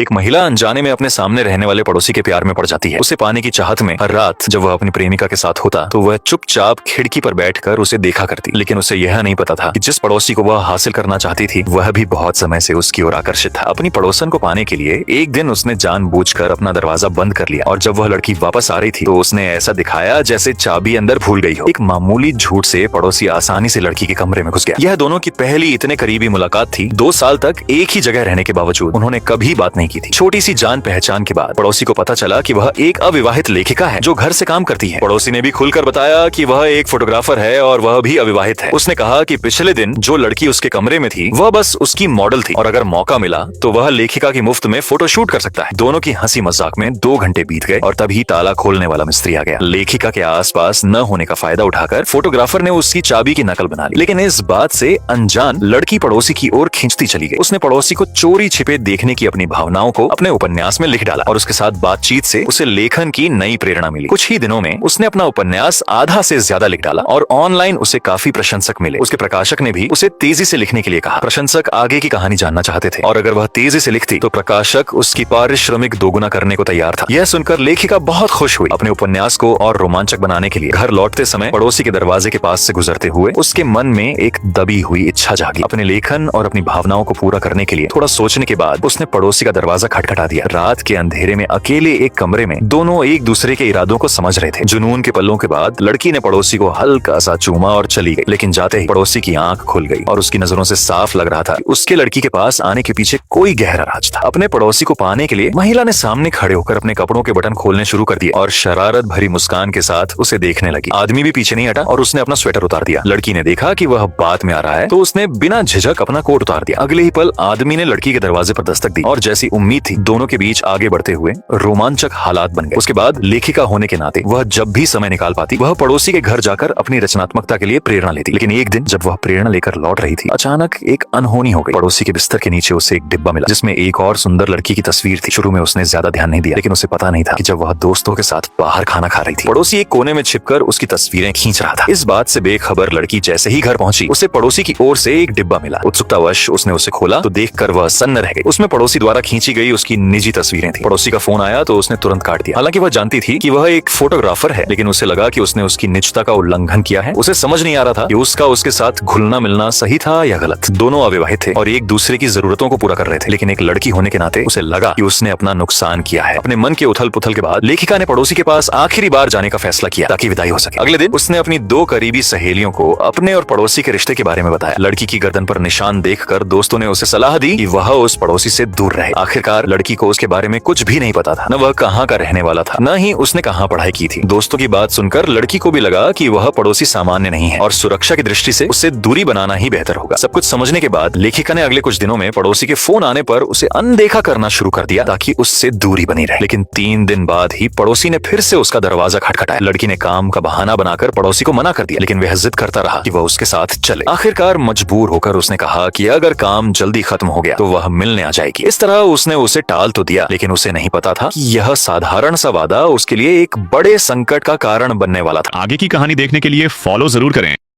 एक महिला अनजाने में अपने सामने रहने वाले पड़ोसी के प्यार में पड़ जाती है। उसे पाने की चाहत में हर रात जब वह अपनी प्रेमिका के साथ होता तो वह चुपचाप खिड़की पर बैठकर उसे देखा करती। लेकिन उसे यह नहीं पता था कि जिस पड़ोसी को वह हासिल करना चाहती थी वह भी बहुत समय से उसकी ओर आकर्षित था। अपनी पड़ोसन को पाने के लिए एक दिन उसने जानबूझकर अपना दरवाजा बंद कर लिया और जब वह लड़की वापस आ रही थी तो उसने ऐसा दिखाया जैसे चाबी अंदर भूल गई हो। एक मामूली झूठ से पड़ोसी आसानी से लड़की के कमरे में घुस गया। यह दोनों की पहली इतने करीबी मुलाकात थी। 2 साल तक एक ही जगह रहने के बावजूद उन्होंने कभी बात नहीं की थी। छोटी सी जान पहचान के बाद पड़ोसी को पता चला कि वह एक अविवाहित लेखिका है जो घर से काम करती है। पड़ोसी ने भी खुलकर बताया कि वह एक फोटोग्राफर है और वह भी अविवाहित है। उसने कहा कि पिछले दिन जो लड़की उसके कमरे में थी वह बस उसकी मॉडल थी और अगर मौका मिला तो वह लेखिका की मुफ्त में फोटो शूट कर सकता है। दोनों की हंसी मजाक में 2 घंटे बीत गए और तभी ताला खोलने वाला मिस्त्री आ गया। लेखिका के आसपास न होने का फायदा उठाकर फोटोग्राफर ने उसकी चाबी की नकल बना ली। लेकिन इस बात से अनजान लड़की पड़ोसी की ओर खींचती चली गई। उसने पड़ोसी को चोरी छिपे देखने की अपनी भावनाओं को अपने उपन्यास में लिख डाला और उसके साथ बातचीत से उसे लेखन की नई प्रेरणा मिली। कुछ ही दिनों में उसने अपना उपन्यास आधा से ज्यादा लिख डाला और ऑनलाइन उसे काफी प्रशंसक मिले। उसके प्रकाशक ने भी उसे तेजी से लिखने के लिए कहा। प्रशंसक आगे की कहानी जानना चाहते थे और अगर वह तेजी से लिखती तो प्रकाशक उसकी पारिश्रमिक दोगुना करने को तैयार था। यह सुनकर लेखिका बहुत खुश हुई। अपने उपन्यास को और रोमांचक बनाने के लिए घर लौटते समय पड़ोसी के दरवाजे के पास से गुजरते हुए उसके मन में एक दबी हुई इच्छा जागी। अपने लेखन और अपनी भावनाओं को पूरा करने के लिए थोड़ा सोचने के बाद उसने पड़ोसी का दरवाजा खटखटा दिया। रात के अंधेरे में अकेले एक कमरे में दोनों एक दूसरे के इरादों को समझ रहे थे। जुनून के पलों के बाद लड़की ने पड़ोसी को हल्का सा चूमा और चली गई। लेकिन जाते ही पड़ोसी की आंख खुल गई और उसकी नजरों से साफ लग रहा था कि उसके लड़की के पास आने के पीछे कोई गहरा राज था। अपने पड़ोसी को पाने के लिए महिला ने सामने खड़े होकर अपने कपड़ों के बटन खोलने शुरू कर दिए और शरारत भरी मुस्कान के साथ उसे देखने लगी। आदमी भी पीछे नहीं हटा और उसने अपना स्वेटर उतार दिया। लड़की ने देखा कि वह बात में आ रहा है तो उसने बिना झिझक अपना कोट उतार दिया। अगले ही पल आदमी ने लड़की के दरवाजे पर दस्तक दी और जैसी उम्मीद थी दोनों के बीच आगे बढ़ते हुए रोमांचक हालात बन गए। उसके बाद लेखिका होने के नाते वह जब भी समय निकाल पाती वह पड़ोसी के घर जाकर अपनी रचनात्मकता के लिए प्रेरणा लेती। लेकिन एक दिन जब वह प्रेरणा लेकर लौट रही थी अचानक एक अनहोनी हो गई। पड़ोसी के बिस्तर के नीचे उसे एक डिब्बा मिला जिसमें एक और सुंदर लड़की की तस्वीर थी। शुरू में उसने ज्यादा ध्यान नहीं दिया लेकिन उसे पता नहीं था कि जब वह दोस्तों के साथ बाहर खाना खा रही थी पड़ोसी एक कोने में छिपकर उसकी तस्वीरें खींच रहा था। इस बात से बेखबर लड़की जैसे ही घर पहुंची उसे पड़ोसी की ओर से एक डिब्बा मिला। उत्सुकतावश उसने उसे खोला तो देखकर वह सन्न रह गई। उसमें पड़ोसी द्वारा खींची गई उसकी निजी तस्वीरें थी। पड़ोसी का फोन आया तो उसने तुरंत काट दिया। हालांकि वह जानती थी कि वह एक फोटोग्राफर है लेकिन उसे लगा कि उसने उसकी निजता का उल्लंघन किया है। उसे समझ नहीं आ रहा था कि उसका उसके साथ घुलना मिलना सही था या गलत। दोनों अविवाहित थे और एक दूसरे की जरूरतों को पूरा कर रहे थे। लेकिन एक लड़की होने के नाते उसे लगा कि उसने अपना नुकसान किया है। अपने मन के उथल पुथल के बाद लेखिका ने पड़ोसी के पास आखिरी बार जाने का फैसला किया ताकि विदाई हो सके। अगले दिन उसने अपनी 2 करीबी सहेलियों को अपने और पड़ोसी के रिश्ते के बारे में बताया। लड़की की गर्दन पर निशान देखकर दोस्तों ने उसे सलाह दी कि वह उस पड़ोसी से दूर रहे। आखिरकार लड़की को उसके बारे में कुछ भी नहीं पता था। न वह कहाँ का रहने वाला था न ही उसने कहाँ पढ़ाई की थी। दोस्तों की बात सुनकर लड़की को भी लगा कि वह पड़ोसी सामान्य नहीं है और सुरक्षा की दृष्टि से उससे दूरी बनाना ही बेहतर होगा। सब कुछ समझने के बाद लेखिका ने अगले कुछ दिनों में पड़ोसी के फोन आने पर उसे अनदेखा करना शुरू कर दिया ताकि उससे दूरी बनी रहे। लेकिन 3 दिन बाद ही पड़ोसी ने फिर से उसका दरवाजा खटखटाया। लड़की ने काम का बहाना बनाकर पड़ोसी को मना कर दिया लेकिन वह जिद करता रहा कि वह उसके साथ चले। आखिरकार मजबूर होकर उसने कहा कि अगर काम जल्दी खत्म हो गया तो वह मिलने आ जाएगी। इस तरह उसने उसे टाल तो दिया लेकिन उसे नहीं पता था कि यह साधारण सा वादा उसके लिए एक बड़े संकट का कारण बनने वाला था। आगे की कहानी देखने के लिए फॉलो जरूर करें।